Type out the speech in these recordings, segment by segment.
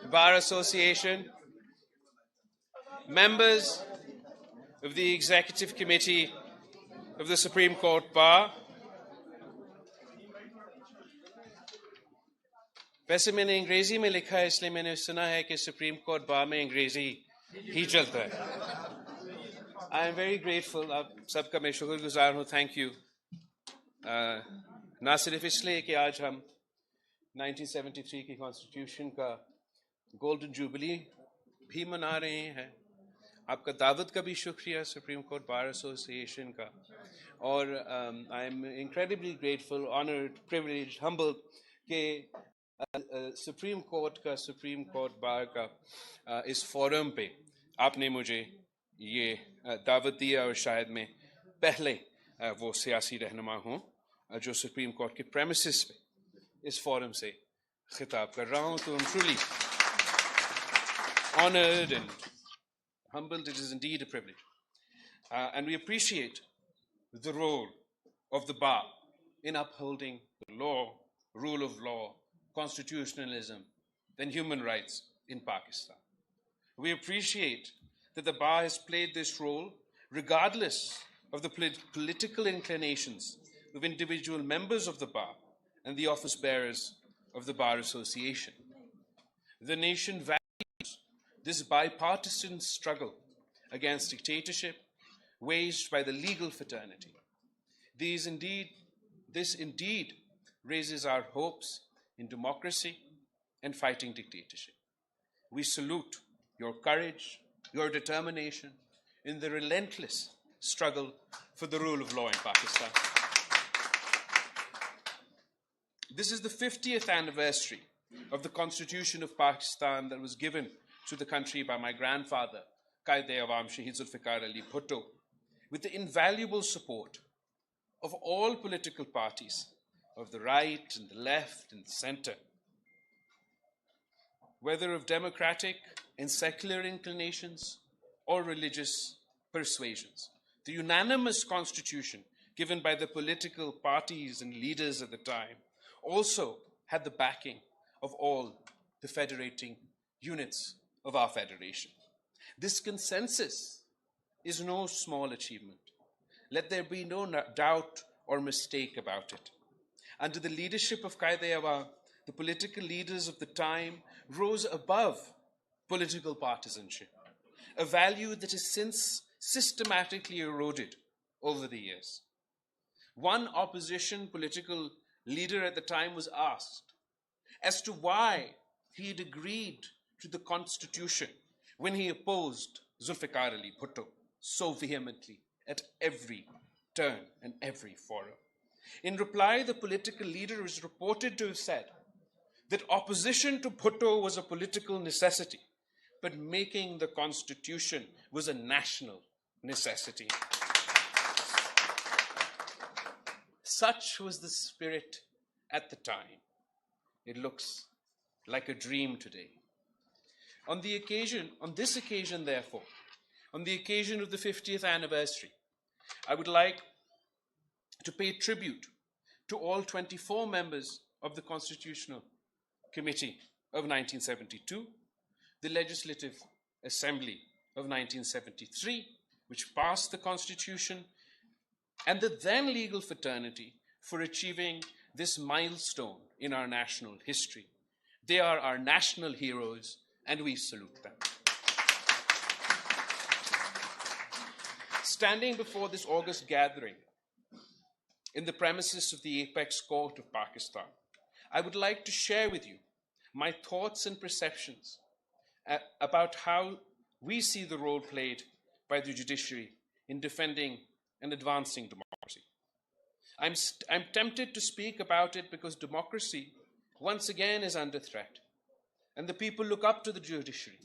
Bar Association, members of the Executive Committee of the Supreme Court Bar. वैसे मैंने अंग्रेजी में लिखा है इसलिए मैंने सुना है कि सुप्रीम कोर्ट बार में अंग्रेजी ही चलता है. I am very grateful. आप सबका मैं शुक्रगुजार हूँ. Thank you. ना सिर्फ इसलिए कि आज हम 1973 की कॉन्स्टिट्यूशन का गोल्डन जुबली भी मना रहे हैं. आपका दावत का भी शुक्रिया सुप्रीम कोर्ट बार एसोसिएशन का. और I am incredibly grateful, honoured, privileged, humble कि सुप्रीम कोर्ट बार का इस फोरम पे आपने मुझे ये दावत दिया. और शायद मैं पहले वो सियासी रहनुमा हूँ जो सुप्रीम कोर्ट के प्रेमिसेस पे इस फोरम से खिताब कर रहा हूँ. तो I'm truly honored and humbled. It is indeed a privilege. And we appreciate the role of the bar in upholding the law, rule of law, constitutionalism, and human rights in Pakistan. We appreciate that the bar has played this role regardless of the political inclinations of individual members of the bar and the office bearers of the Bar Association. The nation values this bipartisan struggle against dictatorship waged by the legal fraternity. This indeed raises our hopes in democracy and fighting dictatorship. We salute your courage, your determination in the relentless struggle for the rule of law in Pakistan. This is the 50th anniversary of the Constitution of Pakistan that was given to the country by my grandfather, Qaid-e-Awam Shahid Zulfikar Ali Bhutto, with the invaluable support of all political parties, of the right and the left and the center, whether of democratic and secular inclinations or religious persuasions. The unanimous constitution given by the political parties and leaders at the time also had the backing of all the federating units of our federation. This consensus is no small achievement. Let there be no doubt or mistake about it. Under the leadership of Qaid-e-Awam, the political leaders of the time rose above political partisanship, a value that has since systematically eroded over the years. One opposition political leader at the time was asked as to why he had agreed to the Constitution when he opposed Zulfikar Ali Bhutto so vehemently at every turn and every forum. In reply, the political leader is reported to have said that opposition to Bhutto was a political necessity, but making the Constitution was a national necessity. Such was the spirit at the time. It looks like a dream today. On this occasion, therefore, on the occasion of the 50th anniversary, I would like to pay tribute to all 24 members of the Constitutional Committee of 1972, the Legislative Assembly of 1973, which passed the Constitution, and the then legal fraternity for achieving this milestone in our national history. They are our national heroes, and we salute them. Standing before this august gathering in the premises of the Apex Court of Pakistan, I would like to share with you my thoughts and perceptions about how we see the role played by the judiciary in defending and advancing democracy. I'm tempted to speak about it because democracy once again is under threat, and the people look up to the judiciary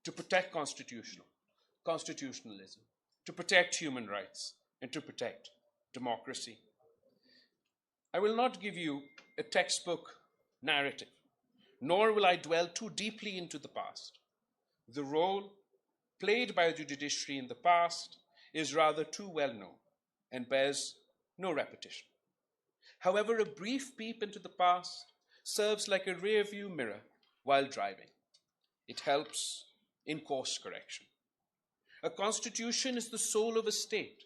to protect constitutionalism, to protect human rights, and to protect democracy. I will not give you a textbook narrative, nor will I dwell too deeply into the past. The role played by the judiciary in the past is rather too well known and bears no repetition. However, a brief peep into the past serves like a rear-view mirror while driving. It helps in course correction. A constitution is the soul of a state,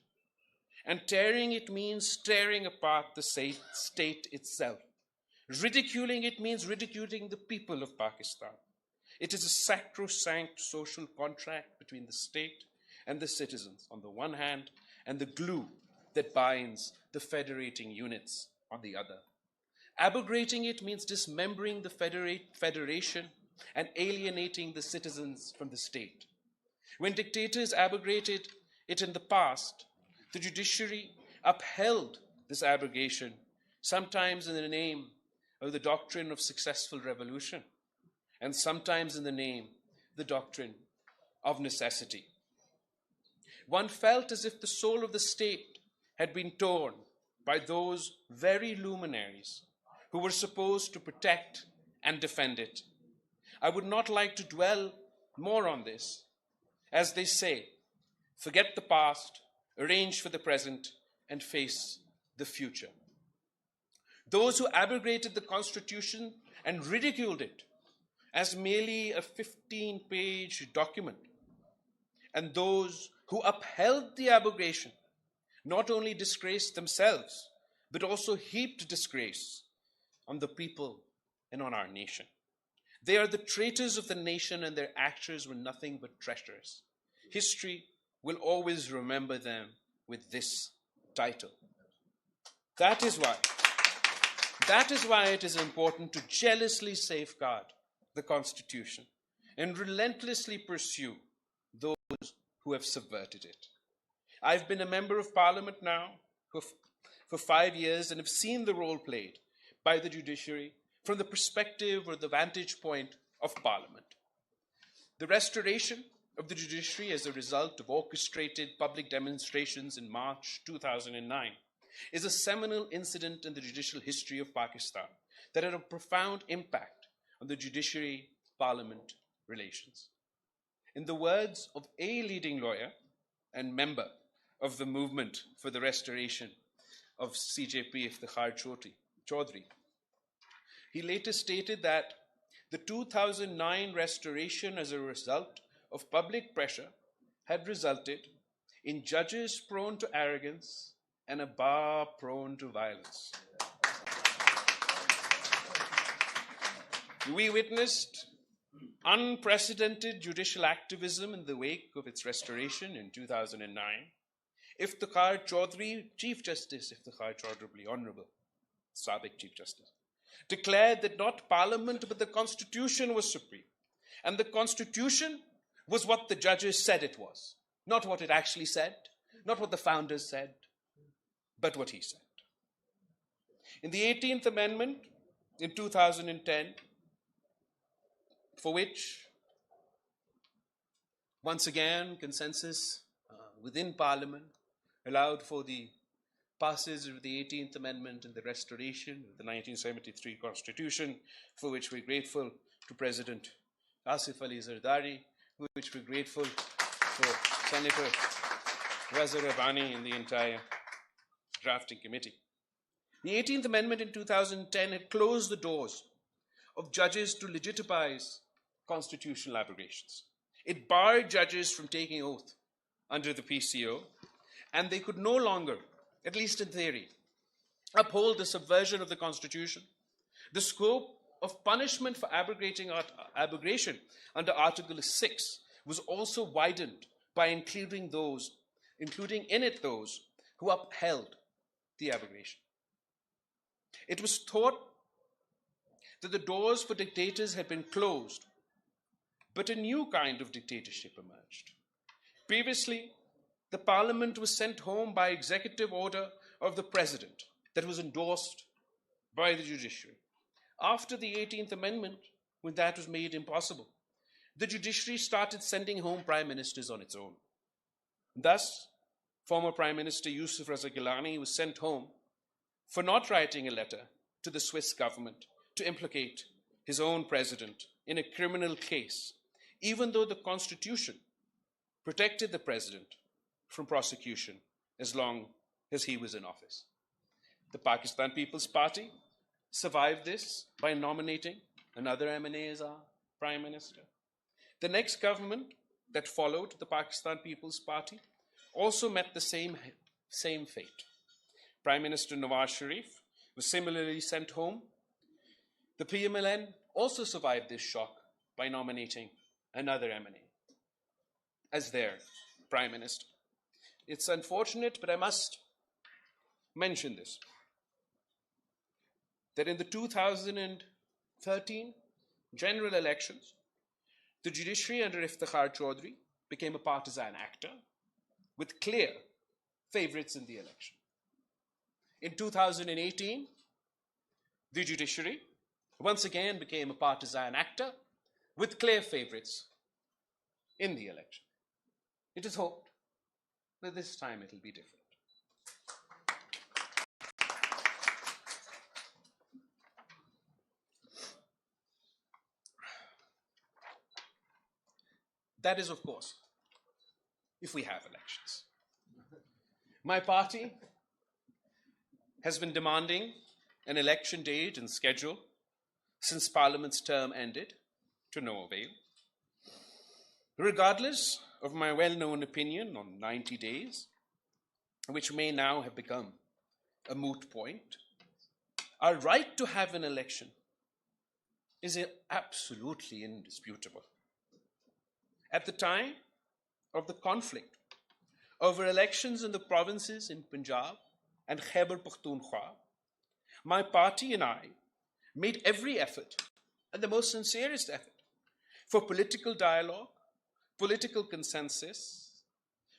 and tearing it means tearing apart the state itself. Ridiculing it means ridiculing the people of Pakistan. It is a sacrosanct social contract between the state and the citizens on the one hand, and the glue that binds the federating units on the other. Abrogating it means dismembering the federation and alienating the citizens from the state. When dictators abrogated it in the past, the judiciary upheld this abrogation, sometimes in the name of the doctrine of successful revolution, and sometimes in the name of the doctrine of necessity. One felt as if the soul of the state had been torn by those very luminaries who were supposed to protect and defend it. I would not like to dwell more on this. As they say, forget the past, arrange for the present, and face the future. Those who abrogated the Constitution and ridiculed it as merely a 15-page document, and those who upheld the abrogation not only disgraced themselves, but also heaped disgrace on the people and on our nation. They are the traitors of the nation, and their actions were nothing but treacherous. History will always remember them with this title. That is why it is important to jealously safeguard the Constitution and relentlessly pursue those who have subverted it. I've been a member of Parliament now for 5 years and have seen the role played by the judiciary from the perspective or the vantage point of Parliament. The restoration of the judiciary as a result of orchestrated public demonstrations in March 2009 is a seminal incident in the judicial history of Pakistan that had a profound impact on the judiciary-parliament relations. In the words of a leading lawyer and member of the movement for the restoration of CJP Iftikhar Chaudhry, he later stated that the 2009 restoration as a result of public pressure had resulted in judges prone to arrogance and a bar prone to violence. We witnessed unprecedented judicial activism in the wake of its restoration in 2009. Iftikhar Chaudhry, Chief Justice Iftikhar Chaudhry, Honorable Sabik Chief Justice, declared that not Parliament but the Constitution was supreme. And the Constitution was what the judges said it was. Not what it actually said, not what the founders said, but what he said. In the 18th Amendment in 2010, for which, once again, consensus within Parliament allowed for the passage of the 18th Amendment and the restoration of the 1973 Constitution, for which we're grateful to President Asif Ali Zardari, for which we're grateful for Senator Raza Rabbani and the entire drafting committee. The 18th Amendment in 2010 had closed the doors of judges to legitimize constitutional abrogations. It barred judges from taking oath under the PCO, and they could no longer, at least in theory, uphold the subversion of the Constitution. The scope of punishment for abrogation under Article 6 was also widened by including in it those who upheld the abrogation. It was thought that the doors for dictators had been closed, but a new kind of dictatorship emerged. Previously, the Parliament was sent home by executive order of the President that was endorsed by the judiciary. After the 18th Amendment, when that was made impossible, the judiciary started sending home prime ministers on its own. Thus, former Prime Minister Yusuf Raza Gilani was sent home for not writing a letter to the Swiss government to implicate his own president in a criminal case, even though the Constitution protected the president from prosecution as long as he was in office. The Pakistan People's Party survived this by nominating another MNA as our Prime Minister. The next government that followed, the Pakistan People's Party, also met the same fate. Prime Minister Nawaz Sharif was similarly sent home. The PMLN also survived this shock by nominating another MNA as their Prime Minister. It's unfortunate, but I must mention this, that in the 2013 general elections, the judiciary under Iftikhar Chaudhry became a partisan actor with clear favorites in the election. In 2018, the judiciary once again became a partisan actor with clear favorites in the election. It is hoped that this time it will be different. That is, of course, if we have elections. My party has been demanding an election date and schedule since Parliament's term ended, to no avail. Regardless of my well-known opinion on 90 days, which may now have become a moot point, our right to have an election is absolutely indisputable. At the time of the conflict over elections in the provinces in Punjab and Khyber Pakhtunkhwa, my party and I made every effort, and the most sincerest effort, for political dialogue, political consensus,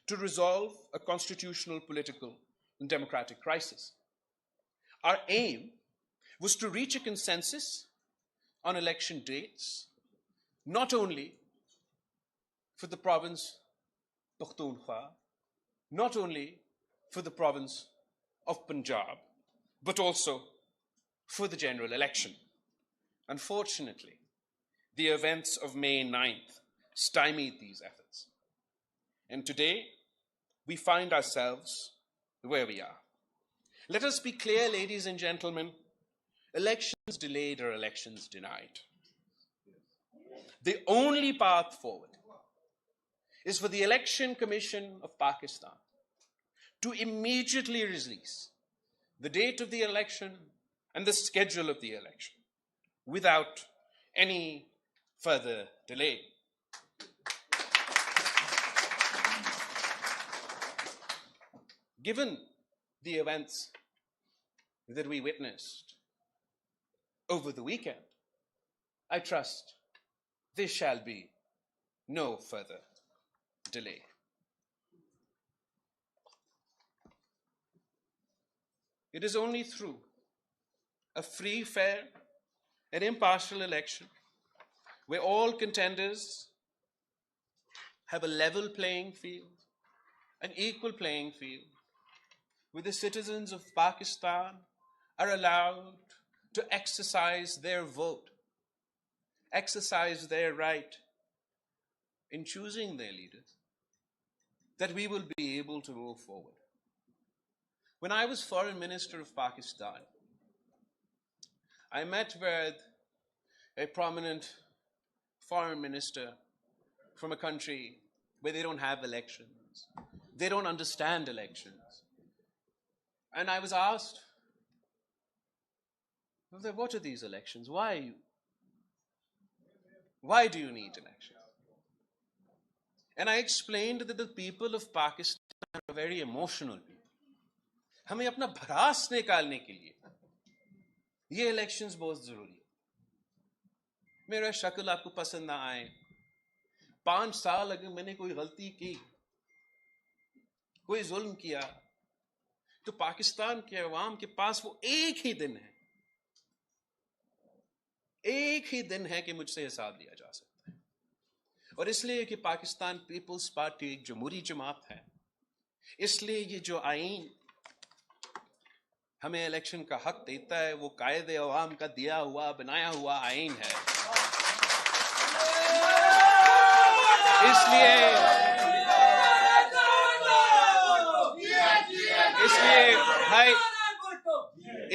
to resolve a constitutional, political, and democratic crisis. Our aim was to reach a consensus on election dates, not only for the province Pakhtunkhwa, not only for the province of Punjab, but also for the general election. Unfortunately, the events of May 9th stymied these efforts. And today, we find ourselves where we are. Let us be clear, ladies and gentlemen, elections delayed are elections denied. The only path forward is for the Election Commission of Pakistan to immediately release the date of the election and the schedule of the election without any further delay. Given the events that we witnessed over the weekend, I trust there shall be no further delay. It is only through a free, fair, and impartial election where all contenders have a level playing field, an equal playing field, where the citizens of Pakistan are allowed to exercise their vote, exercise their right in choosing their leaders, that we will be able to move forward. When I was Foreign Minister of Pakistan, I met with a prominent foreign minister from a country where they don't have elections. They don't understand elections. And I was asked, what are these elections? Why do you need elections? And I explained that the people of Pakistan are very emotional people. हमें अपना भड़ास निकालने के लिए ये elections बहुत जरूरी है. मेरा शक्ल आपको पसंद ना आए, 5 साल अगर मैंने कोई गलती की, कोई जुल्म किया, तो पाकिस्तान के अवाम के पास वो एक ही दिन है कि मुझसे हिसाब लिया जा सकता है. और इसलिए कि पाकिस्तान पीपल्स पार्टी एक जमहूरी जमात है, इसलिए ये जो आईन हमें इलेक्शन का हक देता है, वो कायदे अवाम का दिया हुआ बनाया हुआ आईन है.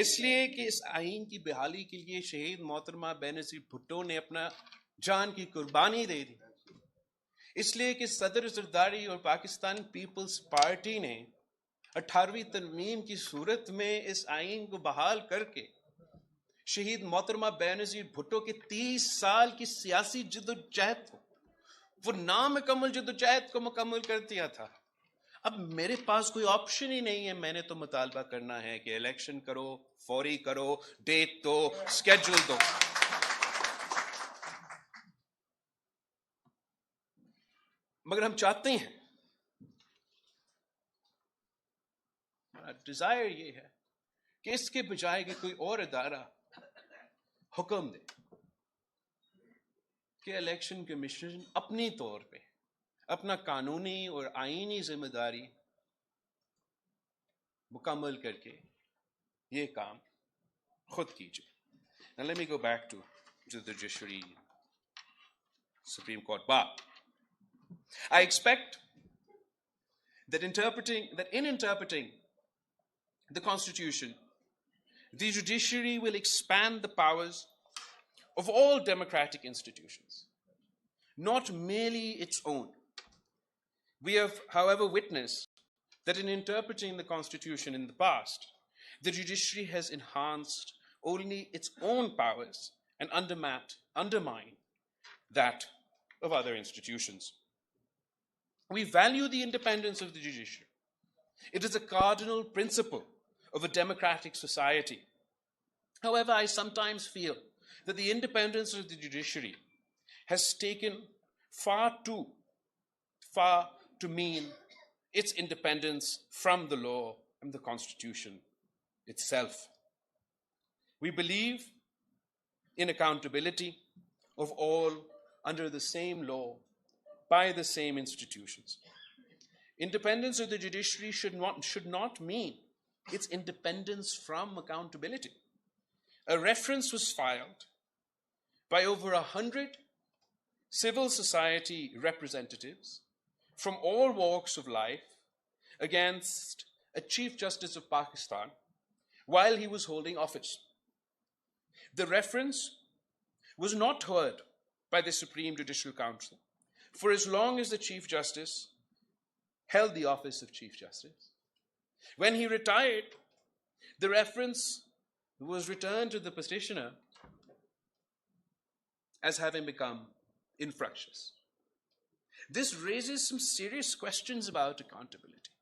इसलिए कि इस आईन की बहाली के लिए शहीद मोहतरमा बेनजीर भुट्टो ने अपना जान की कुर्बानी दे दी. اس لیے کہ صدر زرداری اور پاکستان پیپلز پارٹی نے 18ویں ترمیم کی صورت میں اس آئین کو بحال کر کے شہید محترمہ بینظیر بھٹو کے 30 سال کی سیاسی جدوجہد کو، وہ نامکمل جدوجہد کو مکمل کر دیا تھا. اب میرے پاس کوئی آپشن ہی نہیں ہے، میں نے تو مطالبہ کرنا ہے کہ الیکشن کرو، فوری کرو، ڈیٹ دو، اسکیڈول دو. مگر ہم چاہتے ہیں، ڈیزائر یہ ہے کہ اس کے بجائے کہ کوئی اور ادارہ حکم دے کہ الیکشن کمیشن اپنی طور پہ اپنا قانونی اور آئینی ذمہ داری مکمل کر کے یہ کام خود کیجیے. Now let me go back to the Judiciary Supreme Court bar. I expect that in interpreting the Constitution, the judiciary will expand the powers of all democratic institutions, not merely its own. We have, however, witnessed that in interpreting the Constitution in the past, the judiciary has enhanced only its own powers and undermined that of other institutions. We value the independence of the judiciary. It is a cardinal principle of a democratic society. However, I sometimes feel that the independence of the judiciary has taken far too far to mean its independence from the law and the Constitution itself. We believe in accountability of all under the same law by the same institutions. Independence of the judiciary should not mean its independence from accountability. A reference was filed by over 100 civil society representatives from all walks of life against a Chief Justice of Pakistan while he was holding office. The reference was not heard by the Supreme Judicial Council for as long as the Chief Justice held the office of Chief Justice. When he retired, the reference was returned to the petitioner as having become infructuous. This raises some serious questions about accountability,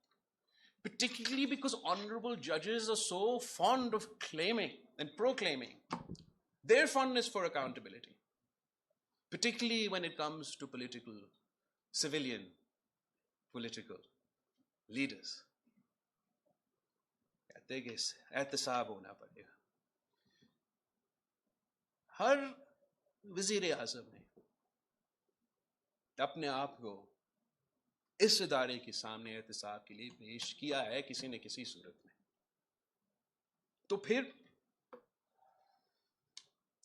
particularly because honorable judges are so fond of claiming and proclaiming their fondness for accountability, particularly when it comes to civilian political leaders. कहते हैं कि एहतसाब होना पड़ेगा. हर वजीर आज़म ने अपने आप को इस इदारे के सामने एहतसाब के लिए पेश किया है किसी न किसी सूरत में. तो फिर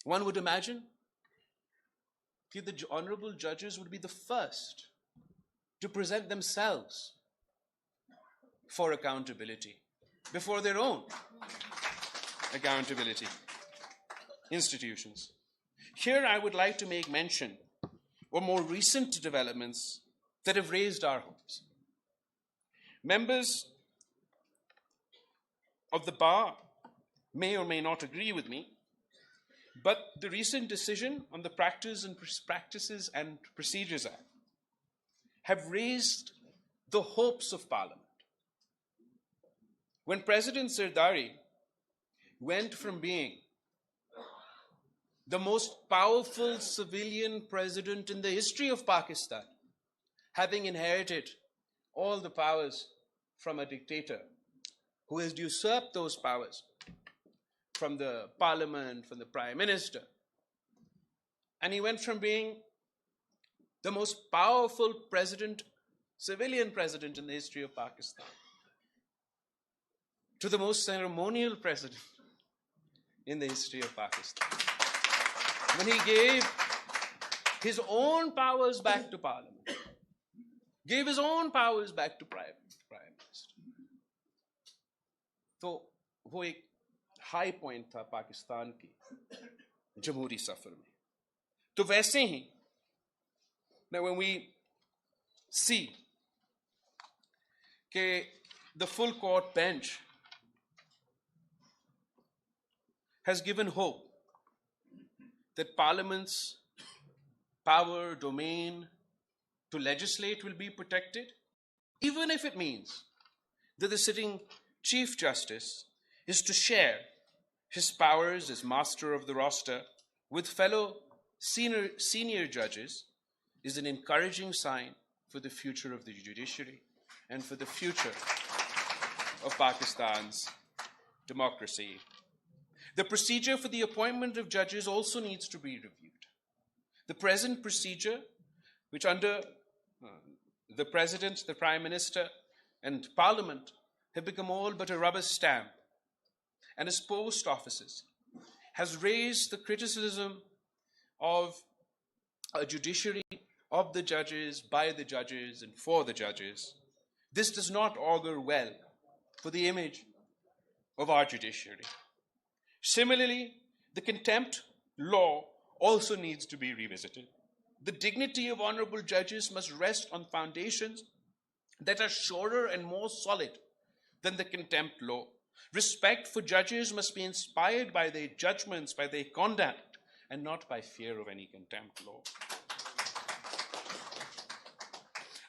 one would imagine that the honorable judges would be the first to present themselves for accountability before their own accountability institutions. Here I would like to make mention of more recent developments that have raised our hopes. Members of the bar may or may not agree with me, but the recent decision on the Practices and Procedures Act have raised the hopes of Parliament. When President Zardari went from being the most powerful civilian president in the history of Pakistan, having inherited all the powers from a dictator who has usurped those powers from the parliament, from the prime minister, and he went from being the most powerful president, civilian president in the history of Pakistan, to the most ceremonial president in the history of Pakistan. When he gave his own powers back to Parliament, gave his own powers back to Prime Minister. तो वो एक high point था पाकिस्तान की जमहूरी सफर में. तो वैसे ही, now when we see that the full court bench has given hope that Parliament's power, domain to legislate will be protected, even if it means that the sitting Chief Justice is to share his powers as master of the roster with fellow senior judges, is an encouraging sign for the future of the judiciary and for the future of Pakistan's democracy. The procedure for the appointment of judges also needs to be reviewed. The present procedure, which under the President, the Prime Minister, and Parliament have become all but a rubber stamp, and as post offices, has raised the criticism of a judiciary, of the judges, by the judges, and for the judges. This does not augur well for the image of our judiciary. Similarly, the contempt law also needs to be revisited. The dignity of honorable judges must rest on foundations that are surer and more solid than the contempt law. Respect for judges must be inspired by their judgments, by their conduct, and not by fear of any contempt law.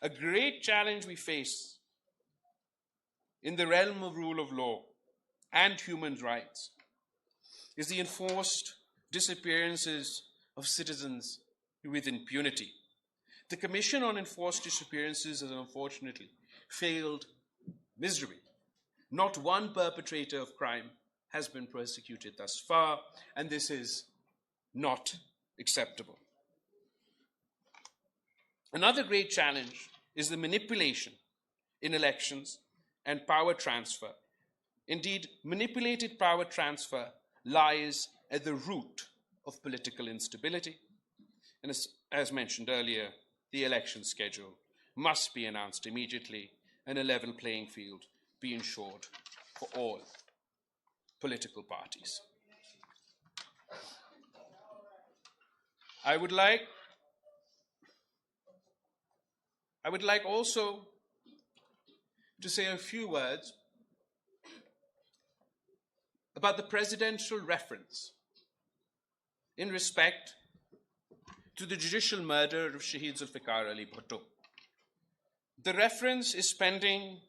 A great challenge we face in the realm of rule of law and human rights is the enforced disappearances of citizens with impunity. The Commission on Enforced Disappearances has unfortunately failed miserably. Not one perpetrator of crime has been prosecuted thus far, and this is not acceptable. Another great challenge is the manipulation in elections and power transfer. Indeed, manipulated power transfer lies at the root of political instability. And as mentioned earlier, the election schedule must be announced immediately and a level playing field be ensured for all political parties. I would like also to say a few words about the presidential reference in respect to the judicial murder of Shaheed Zulfikar Ali Bhutto. The reference is pending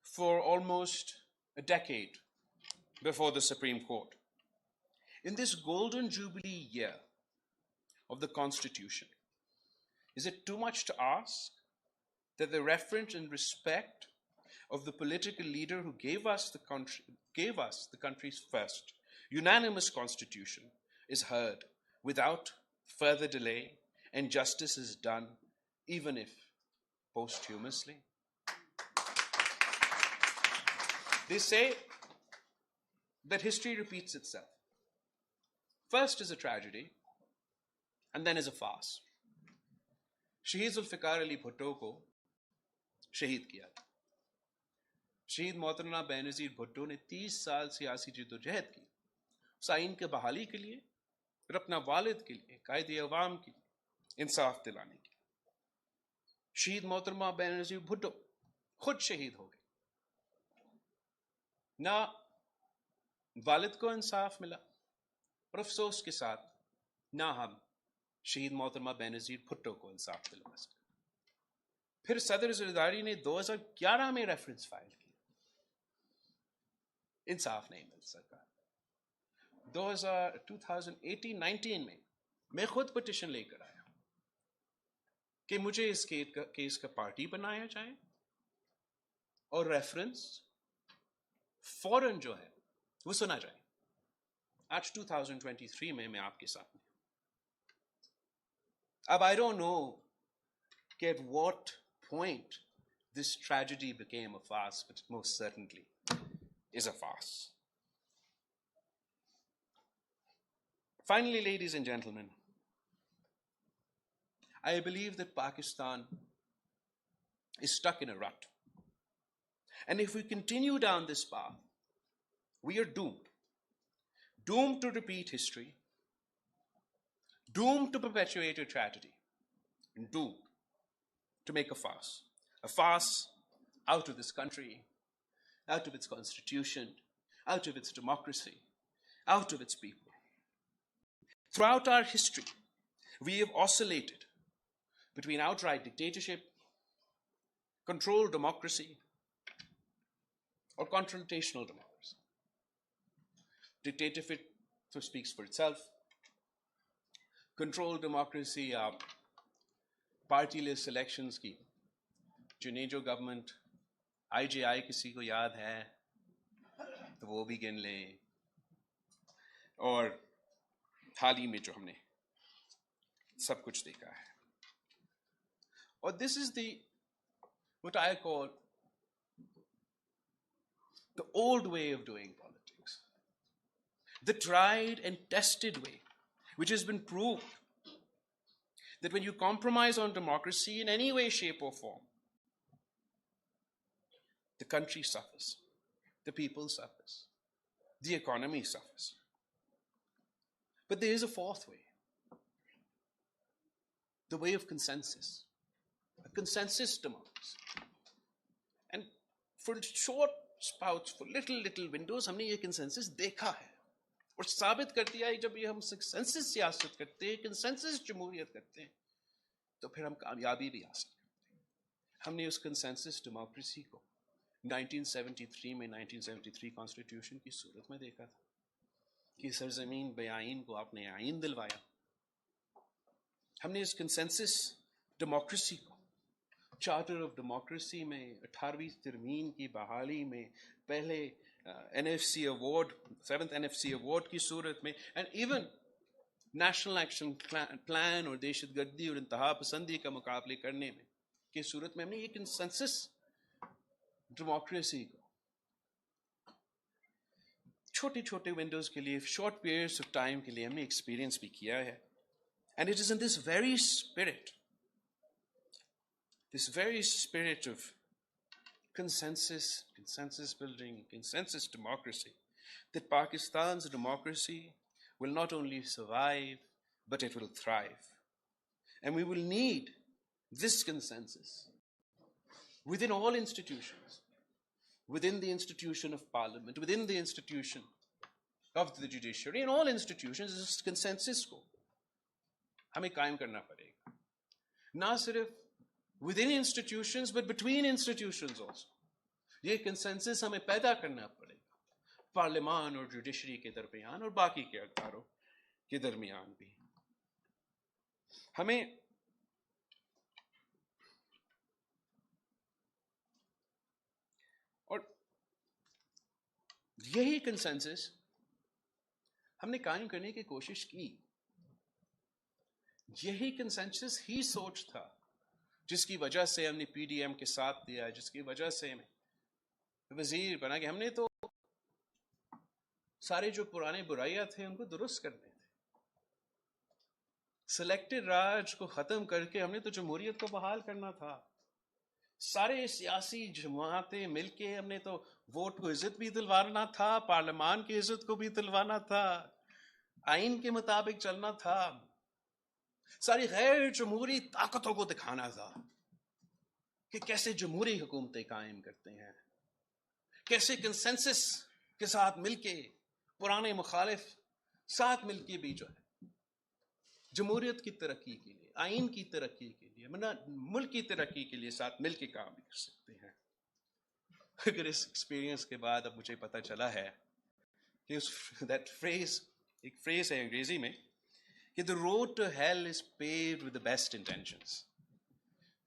for almost a decade before the Supreme Court. In this golden jubilee year of the Constitution, is it too much to ask that the reference in respect of the political leader who gave us the country's first unanimous constitution is heard without further delay and justice is done, even if posthumously? They say that history repeats itself. First is a tragedy, and then is a farce. Shaheed Zulfikar Ali Bhutto को शहीद किया था. शहीद मोहतरमा बेनज़ीर भुट्टो ने 30 साल सियासी जद्दोजहद की, उस आइन के बहाली के लिए और अपना वालिद के लिए, कायदे अवाम के लिए इंसाफ दिलाने के लिए. शहीद मोहतरमा बेनज़ीर भुट्टो खुद शहीद हो गए. ना वालिद को इंसाफ मिला और अफसोस के साथ ना हम शहीद मोहतरमा बेनज़ीर भुट्टो को इंसाफ दिलवा सके. फिर सदर ज़रदारी ने 2011 में रेफरेंस फाइल किया, इंसाफ नहीं मिल सका. 2018-19 में मैं खुद पिटिशन लेकर आया कि मुझे इस केस का पार्टी बनाया जाए और रेफरेंस फौरन जो है वो सुना जाए. आज 2023 में मैं आपके सामने. अब I don't know at what point this tragedy became a farce, but it most certainly is a farce. Finally, ladies and gentlemen, I believe that Pakistan is stuck in a rut. And if we continue down this path, we are doomed. Doomed to repeat history, doomed to perpetuate a tragedy, and doomed to make a farce out of this country, out of its constitution, out of its democracy, out of its people. Throughout our history, we have oscillated between outright dictatorship, controlled democracy, or confrontational democracy. Dictatorship speaks for itself. Controlled democracy, party-less elections की चुने जो government IJI किसी को याद है तो वो भी गिन लें, और हाल ही में जो हमने सब कुछ देखा है. और this is what I call the old way of doing politics, the tried and tested way, which has been proved that when you compromise on democracy in any way, shape, or form, the country suffers, the people suffers, the economy suffers. But there is a fourth way, the way of consensus, a consensus democracy. And for short spouts, for little windows, हमने ये consensus देखा है और साबित कर दिया है. जब ये हम consensus सियासत करते हैं, consensus जमहूरियत करते हैं, तो फिर हम कामयाबी भी हासिल करते हैं. हमने उस consensus democracy को 1973 में 1973 कॉन्स्टिट्यूशन की सूरत में देखा था कि सरजमीन बेआइन को आपने आइन दिलवाया. हमने इस कंसेंसस डेमोक्रेसी को चार्टर ऑफ डेमोक्रेसी में 18वीं तरमीम की बहाली में पहले NFC award 7th NFC award की सूरत में, and even national action plan और दहशतगर्दी और इंतहा पसंदी का मुकाबले करने में की सूरत में हमने ये कंसेंसस डेमोक्रेसी को छोटे छोटे विंडोज के लिए, शॉर्ट पीरियड्स ऑफ टाइम के लिए हमने एक्सपीरियंस भी किया है. And it is in this very spirit of consensus building, consensus democracy, that Pakistan's democracy will not only survive, but it will thrive. And we will need this consensus within all institutions, within the institution of parliament, within the institution of the judiciary, in all institutions, this consensus को हमें कायम करना पड़ेगा. ना सिर्फ within institutions, but between institutions also. ये consensus हमें पैदा करना पड़ेगा पार्लियामान और जुडिशरी के दरमियान और बाकी के अदारों के दरमियान भी. हमें और यही कंसेंसस हमने कायम करने की कोशिश की. यही कंसेंसस ही सोच था जिसकी वजह से हमने PDM के साथ दिया, जिसकी वजह से हमें वजीर बना कि हमने तो सारे जो पुराने बुराइयां थे उनको दुरुस्त करने थे. सिलेक्टेड राज को खत्म करके हमने तो जमहूरियत को बहाल करना था. सारे सियासी जमातें मिलके हमने तो वोट को इज्जत भी दिलवाना था, पार्लियामान की इज्जत को भी दिलवाना था, आइन के मुताबिक चलना था, सारी गैर जमहूरी ताकतों को दिखाना था कि कैसे जमहूरी हुकूमतें कायम करते हैं, कैसे कंसेंसस के साथ मिलके पुराने मुखालिफ साथ मिलके भी जो है जमहूरियत की तरक्की के लिए, आइन की तरक्की के लिए, मुल्क की तरक्की के लिए साथ मिलके काम भी कर सकते हैं. अगर इस एक्सपीरियंस के बाद अब मुझे पता चला है कि दैट फ्रेज, एक फ्रेज है अंग्रेजी में कि the road to hell is paved with the best intentions,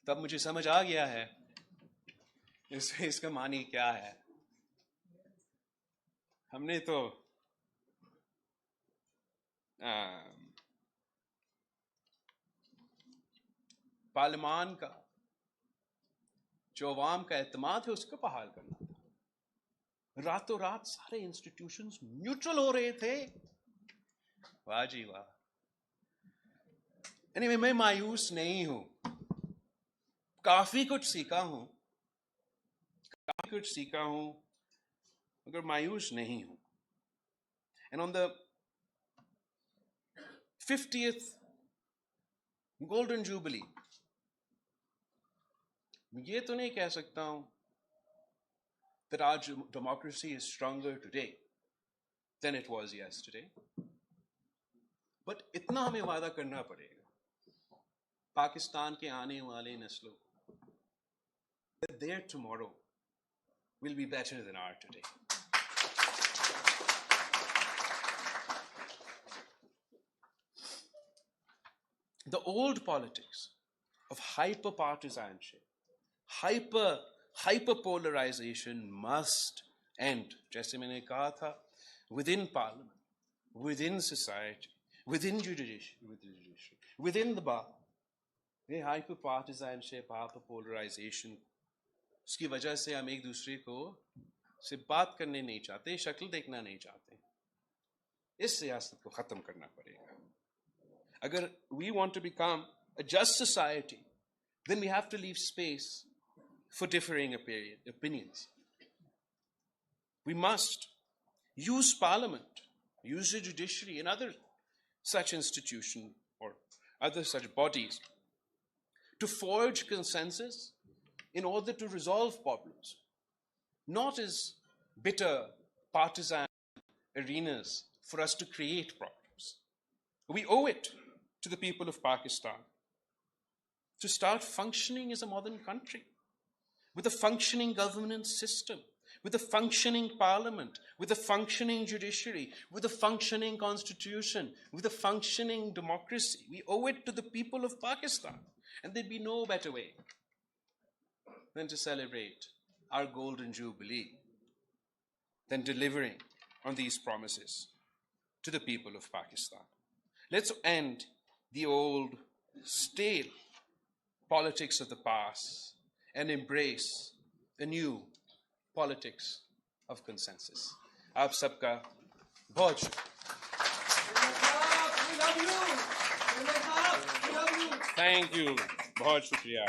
तब मुझे समझ आ गया है इसका मानी क्या है. हमने तो पार्लियामान का जो अवाम का एतमाद है उसको बहाल करना था. रातों रात सारे इंस्टीट्यूशंस न्यूट्रल हो रहे थे. वाह जी वाह. Anyway, मैं मायूस नहीं हूं, काफी कुछ सीखा हूं, मगर मायूस नहीं हूं. And on the 50th Golden Jubilee یہ تو نہیں کہہ سکتا ہوں that our democracy is stronger today than it was yesterday. But اتنا ہمیں وعدہ کرنا پڑے گا پاکستان کے آنے والے نسلوں کو that their tomorrow will be better than our today. The old politics of hyper-partisanship, hyper-polarization must end. جیسے میں نے کہا تھا, within parliament, within society, within judiciary, within the bar. یہ hyper-partisanship, hyper-polarization, اس کی وجہ سے ہم ایک دوسرے کو سے بات کرنے نہیں چاہتے, شکل دیکھنا نہیں چاہتے. اس سیاست کو ختم کرنا پڑے گا. Agar we want to become a just society, then we have to leave space for differing opinions. We must use parliament, use the judiciary and other such institutions or other such bodies to forge consensus in order to resolve problems, not as bitter partisan arenas for us to create problems. We owe it to the people of Pakistan to start functioning as a modern country with a functioning governance system, with a functioning parliament, with a functioning judiciary, with a functioning constitution, with a functioning democracy. We owe it to the people of Pakistan, and there'd be no better way than to celebrate our golden jubilee than delivering on these promises to the people of Pakistan. Let's end the old, stale politics of the past and embrace the new politics of consensus. آپ سب کا بہت شکریہ. Thank you, بہت شکریہ.